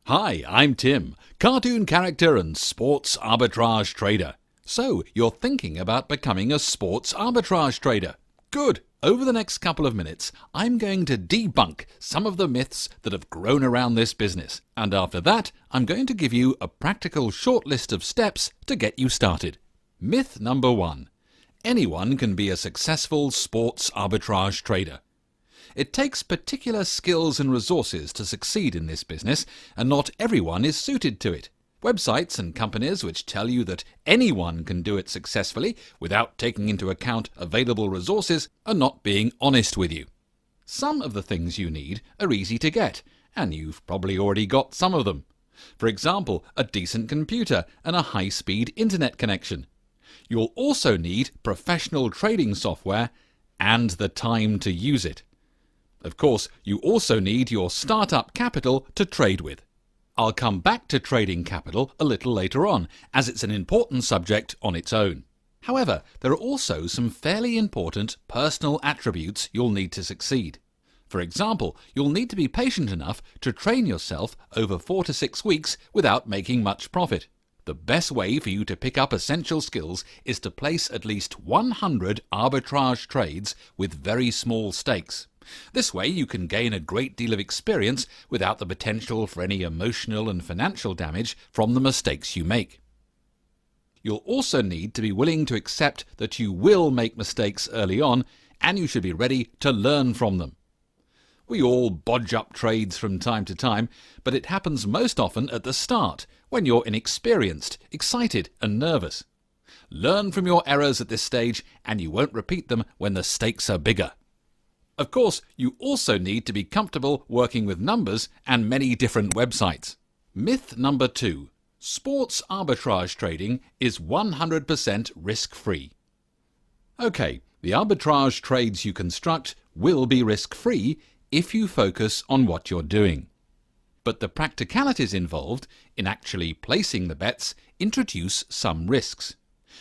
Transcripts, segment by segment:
Hi, I'm Tim, cartoon character and sports arbitrage trader. So, you're thinking about becoming a sports arbitrage trader. Good! Over the next couple of minutes, I'm going to debunk some of the myths that have grown around this business. And after that, I'm going to give you a practical short list of steps to get you started. Myth number 1. Anyone can be a successful sports arbitrage trader. It takes particular skills and resources to succeed in this business, and not everyone is suited to it. Websites and companies which tell you that anyone can do it successfully without taking into account available resources are not being honest with you. Some of the things you need are easy to get, and you've probably already got some of them. For example, a decent computer and a high-speed internet connection. You'll also need professional trading software and the time to use it. Of course, you also need your startup capital to trade with. I'll come back to trading capital a little later on, as it's an important subject on its own. However, there are also some fairly important personal attributes you'll need to succeed. For example, you'll need to be patient enough to train yourself over 4 to 6 weeks without making much profit. The best way for you to pick up essential skills is to place at least 100 arbitrage trades with very small stakes. This way you can gain a great deal of experience without the potential for any emotional and financial damage from the mistakes you make. You'll also need to be willing to accept that you will make mistakes early on, and you should be ready to learn from them. We all bodge up trades from time to time, but it happens most often at the start, when you're inexperienced, excited and nervous. Learn from your errors at this stage, and you won't repeat them when the stakes are bigger. Of course, you also need to be comfortable working with numbers and many different websites. Myth number 2. Sports arbitrage trading is 100% risk-free. Okay, the arbitrage trades you construct will be risk-free if you focus on what you're doing. But the practicalities involved in actually placing the bets introduce some risks.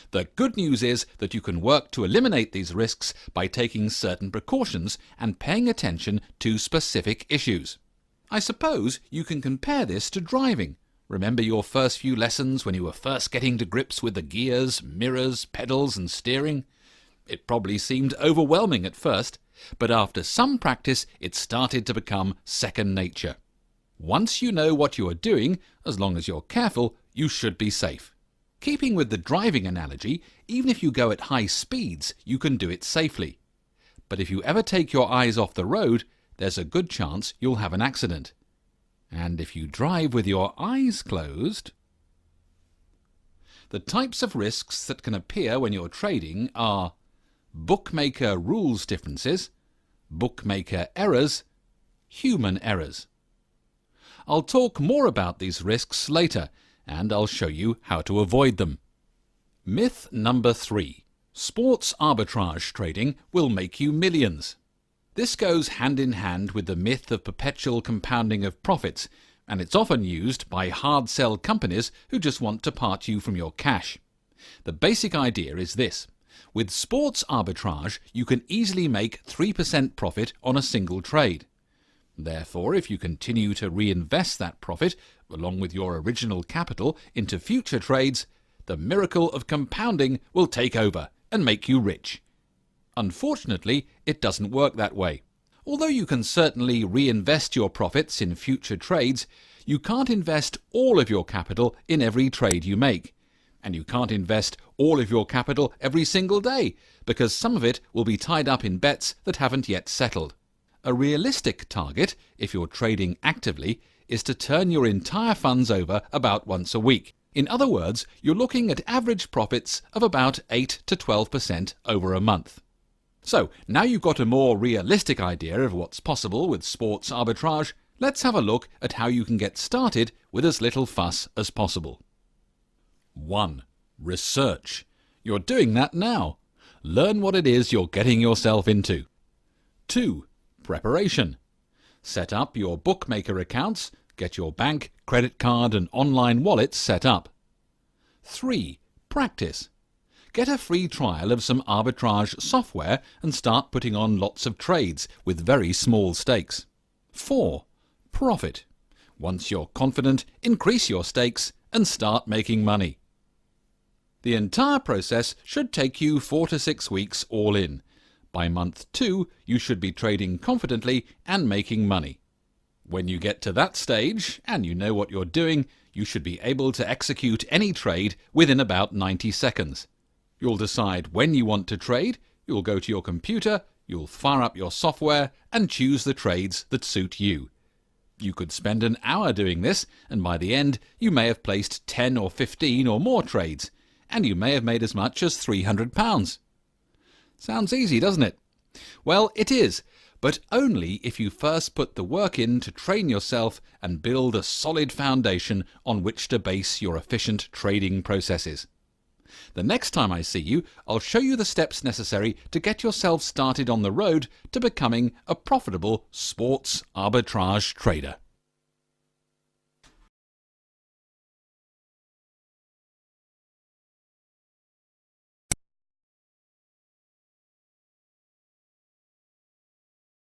The good news is that you can work to eliminate these risks by taking certain precautions and paying attention to specific issues. I suppose you can compare this to driving. Remember your first few lessons when you were first getting to grips with the gears, mirrors, pedals and steering? It probably seemed overwhelming at first, but after some practice it started to become second nature. Once you know what you are doing, as long as you're careful, you should be safe. Keeping with the driving analogy, even if you go at high speeds, you can do it safely. But if you ever take your eyes off the road, there's a good chance you'll have an accident. And if you drive with your eyes closed... The types of risks that can appear when you're trading are bookmaker rules differences, bookmaker errors, human errors. I'll talk more about these risks later, and I'll show you how to avoid them. Myth number 3. Sports arbitrage trading will make you millions. This goes hand in hand with the myth of perpetual compounding of profits, and it's often used by hard sell companies who just want to part you from your cash. The basic idea is this. With sports arbitrage, you can easily make 3% profit on a single trade. Therefore, if you continue to reinvest that profit, along with your original capital, into future trades, the miracle of compounding will take over and make you rich. Unfortunately, it doesn't work that way. Although you can certainly reinvest your profits in future trades, you can't invest all of your capital in every trade you make. And you can't invest all of your capital every single day, because some of it will be tied up in bets that haven't yet settled. A realistic target, if you're trading actively, is to turn your entire funds over about once a week. In other words, you're looking at average profits of about 8 to 12% over a month. So, now you've got a more realistic idea of what's possible with sports arbitrage, let's have a look at how you can get started with as little fuss as possible. 1. Research. You're doing that now. Learn what it is you're getting yourself into. 2. Preparation. Set up your bookmaker accounts, get your bank, credit card and online wallets set up. 3. Practice. Get a free trial of some arbitrage software and start putting on lots of trades with very small stakes. 4. Profit. Once you're confident, increase your stakes and start making money. The entire process should take you 4 to 6 weeks all in. By month 2, you should be trading confidently and making money. When you get to that stage, and you know what you're doing, you should be able to execute any trade within about 90 seconds. You'll decide when you want to trade, you'll go to your computer, you'll fire up your software and choose the trades that suit you. You could spend an hour doing this, and by the end you may have placed 10 or 15 or more trades, and you may have made as much as £300. Sounds easy, doesn't it? Well, it is, but only if you first put the work in to train yourself and build a solid foundation on which to base your efficient trading processes. The next time I see you, I'll show you the steps necessary to get yourself started on the road to becoming a profitable sports arbitrage trader.